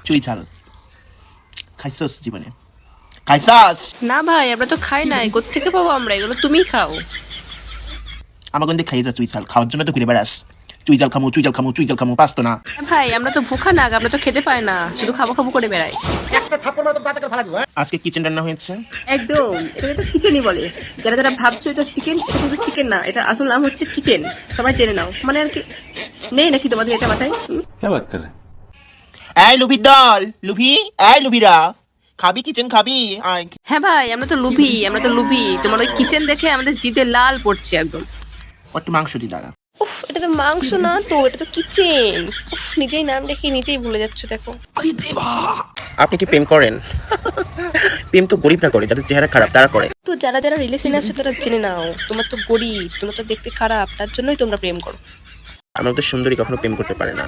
চুই ঝাল খাইছস জীবনে? খাইছস? না ভাই, আমরা তো খাই নাই, কোত্থেকে পাবো আমরা? এগুলো তুমিই খাও। আমার গন্ধে খাইয়ে যা চুই ঝাল, খাওয়ার জন্য তো ঘুরে বেড়াস। চুই ঝাল খামু, চুই ঝাল খামু, চুই ঝাল খামু, পাস তো না। ভাই আমরা তো ভুখা না, আমরা তো খেতে পাই না, শুধু খাবো খাবো করে বেড়াই। আজকে কিচেন রান্না হয়েছে। একদম, এটাকে তো কিচেনই বলে। যারা যারা ভাবছো এটা চিকেন, এটা কিন্তু চিকেন না, এটা আসল নাম হচ্ছে কিচেন। সবাই জেনে নাও, মানে আর কি নেই নাকি তোমাদের এটা মাথায়? क्या बात कर रहे हैं? এই লুভির দল, লুভি, এই লুভিরা, খাবি কিচেন খাবি? আয়। হ্যাঁ ভাই, আমরা তো লুভি, আমরা তো লুভি। তোমার ওই কিচেন দেখে আমাদের জিভে লাল পড়ছে একদম। ও একটু মাংস দি দাঁড়া। উফ, এটা তো মাংস না তো, এটা তো কিচেন। উফ, নিজেই নাম রেখে নিজেই ভুলে যাচ্ছে, দেখো। আপনি কি প্রেম করেন? প্রেম তো গরিব না করে, যাদের চেহারা খারাপ তারা করে। তো যারা যারা রিলেশনে আছে তারা জেনে নাও, তোমার তো গরিব, তোমার তো দেখতে খারাপ, তার জন্যই তোমরা প্রেম করো। আমার তো সুন্দরী কখনো প্রেম করতে পারে না।